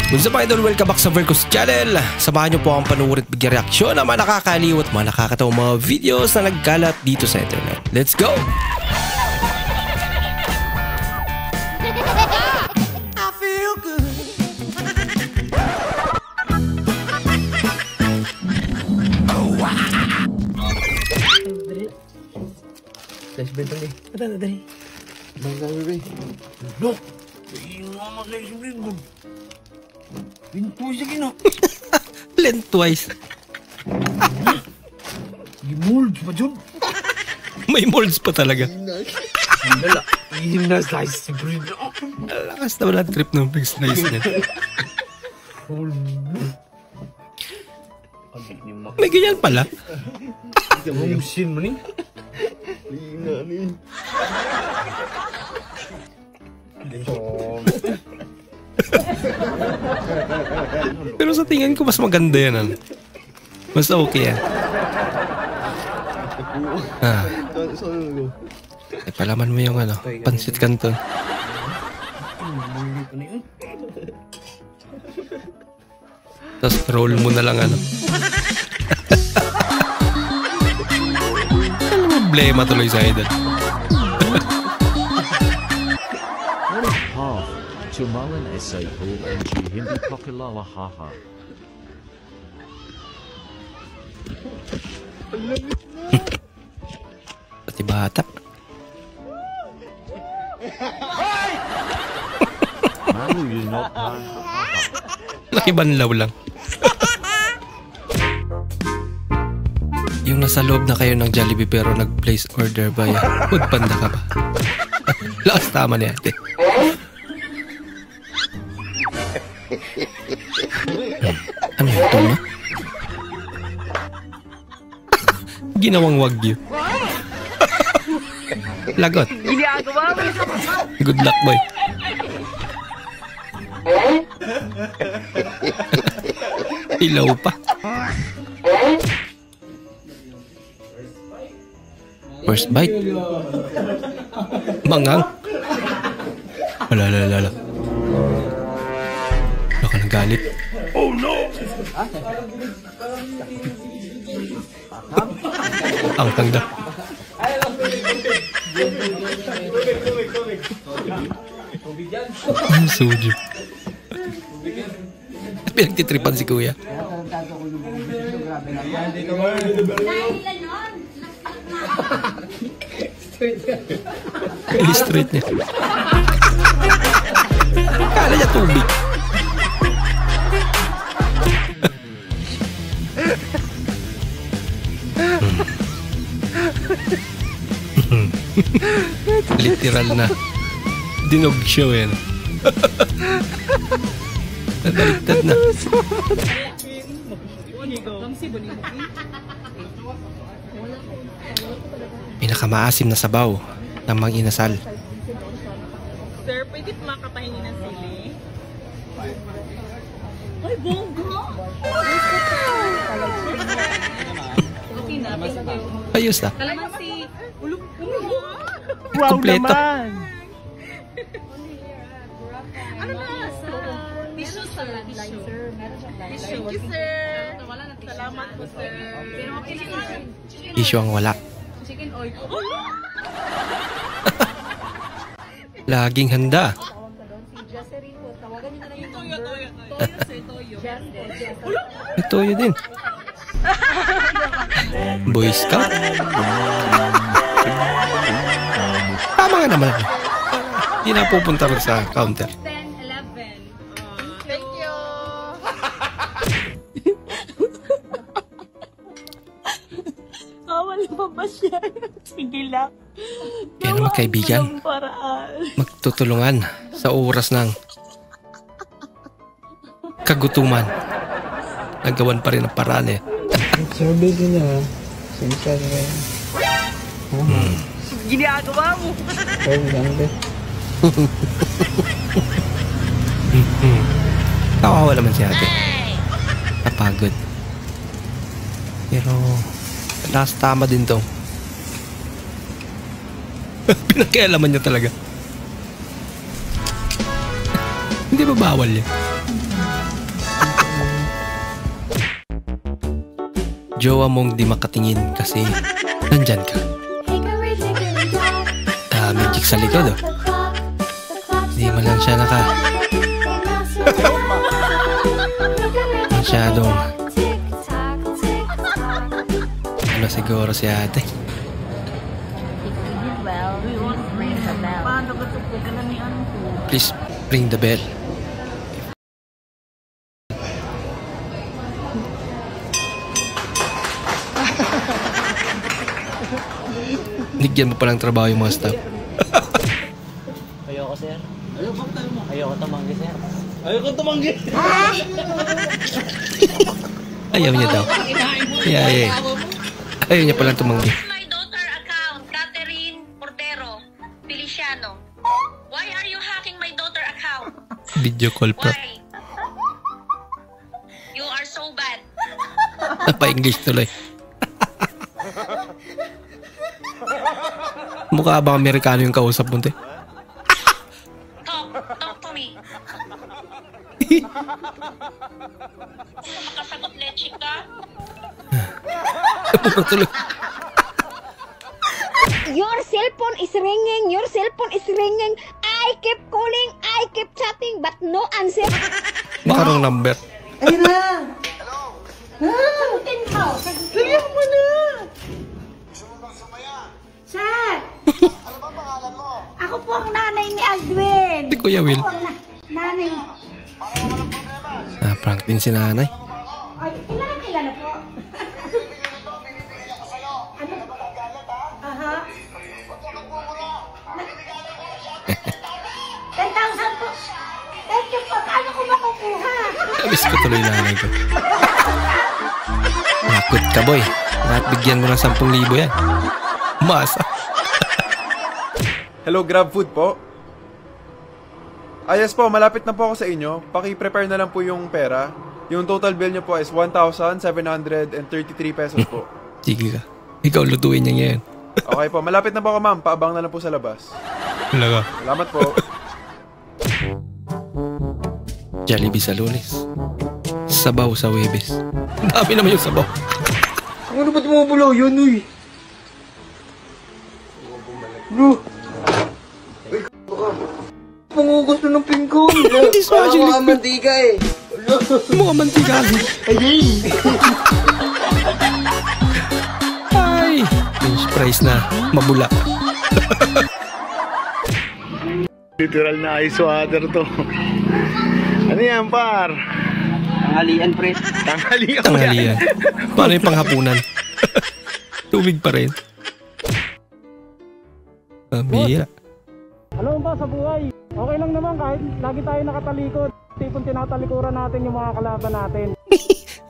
What's up idol? Welcome back sa Vercos Channel. Samahan nyo po akong panuorin at bigyan reaksyon ng mga nakakaliw at mga nakakatawang mga videos na nagkalat dito sa internet. Let's go! I feel good. Oh, wow. Flash bed tadi. Tadi. Bangga bebe. No. Ini mama flash bed. Pintu aja gino. Lentwise. Mold pa dyan. May molds pa talaga. Dala. Ihim na slice si bread. Lakas na wala trip ng big slice niya. May ganyan pala. Musin mo ni. Lina ni. Pero sa tingin ko mas maganda yan. Ano? Mas okay yan. Palaman mo yung ano, pansit canton. Tapos roll mo na lang ano. Ano problema tuloy sa idol? Tumalan essay OMG hindi pakilala haha. Pati bata. Manu you not Nakibanlaw lang. Yung nasa loob na kayo ng Jollibee pero nag-place order ba yan? Food Panda ka ba? Lakas tama niya ate. Ano ito na? Ginawang wagyu. Lagot. Good luck boy. Ilaw pa. First bite. Mangang. Wala. Baka nagalit. Oh no! Ang tanda. Ang sujo. Pinagtitripan si kuya. Straight niya. Kala niya tubig. Literal na dinog show yan. Nabaliktad na. Pinakamaasim na sabaw ng mga inasal. Sir, pwede makapahingin ng sili? Ay, bongga! Okay na, Ayos na. kalamansi. Wow kompleto. Ano na? Sa tissue, sir. Tissue. Thank you, sir. Salamat po, sir. Issue ang wala. Chicken oil. Laging handa. May toyo din. Boy Scout. Tama nga naman. Hindi na pupunta rin sa counter. 10, 11. Thank you. Wala pa ba siya? Sige lang. Kaya naman kaibigan, magtutulungan sa oras ng kagutuman. Nagawan pa rin ang paraan eh. Sabi ko na. Sinsar na. Ginagawa mo. Sabi lang ba? Kawawa naman si ate. Napagod. Pero last tama din to. Pinagkialaman niya talaga. Hindi ba bawal yan? jowa mong di makatingin kasi nandyan ka. Daming chick sa likod oh. Di man lang siya masyadong ano siguro si ate. Please ring the bell. Nigyan mo palang trabaho yung mga staff. Ayoko, sir. Ayoko tumanggi, sir. Ayoko tumanggi. Ayaw niya daw. Yeah. Ayaw niya palang tumanggi. My daughter account, Catherine Cordero, Feliciano. Why are you hacking my daughter account? Video call pa. Why? You are so bad. Napa-English tuloy. Mukha bang Amerikano yung kausap mo, te? Talk to me. Makasagot, leche ka? Tuloy. Your cellphone is ringing. Your cellphone is ringing. I keep calling. I keep chatting, but no answer. Baka wrong number. Ayun na. Hello. Sagutin mo. Sagutin mo na. Sir. Ano ba pangalan mo? Ako po ang nanay ni Aldwin. Si Kuya Will. Ako ang nanay. Prank din si nanay. Ay, kilala po. Ano? Aha. 10,000 po. Thank you po. Paano ko makukuha? Namiss ko tuloy nanay ko. Nakot ka, boy. Lahat bigyan mo ng 10,000 yan. Masa. Hello, Grab Food po. Yes po, malapit na po ako sa inyo. Paki-prepare na lang po yung pera. Yung total bill nyo po is 1,733 pesos po. Sige ka. Ikaw lutuin niya ngayon. Okay po, malapit na po ako ma'am. Paabang na lang po sa labas. Talaga. Salamat po. Jollibee sa Lunes. Sabaw sa Webes. Dami naman yung sabaw. Ano ba't bumubulaw yun, uy? Bro. Ay, baka. Pangugos na ng pingkong. Hindi sa Parang mga mantika eh. Mga mantika. Ayay. Ay! French fries na mabula. Literal na ice water to. Ano yan, par? Tanghalian, pre. Tanghalian. Tanghalian. Paano yung panghapunan? Tubig pa rin. Bihira. Alam mo ba, sa buhay, okay lang naman kahit lagi tayo nakatalikod. Tipong tinatalikuran natin yung mga kalaban natin.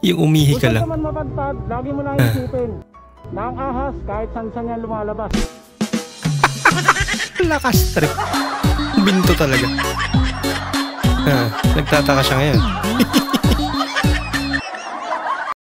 Yung umihi ka Kung lang. naman mapagpag, lagi mo lang isipin na ang ahas kahit saan yan lumalabas. Lakas trip. Binto talaga. Nagtataka siya ngayon.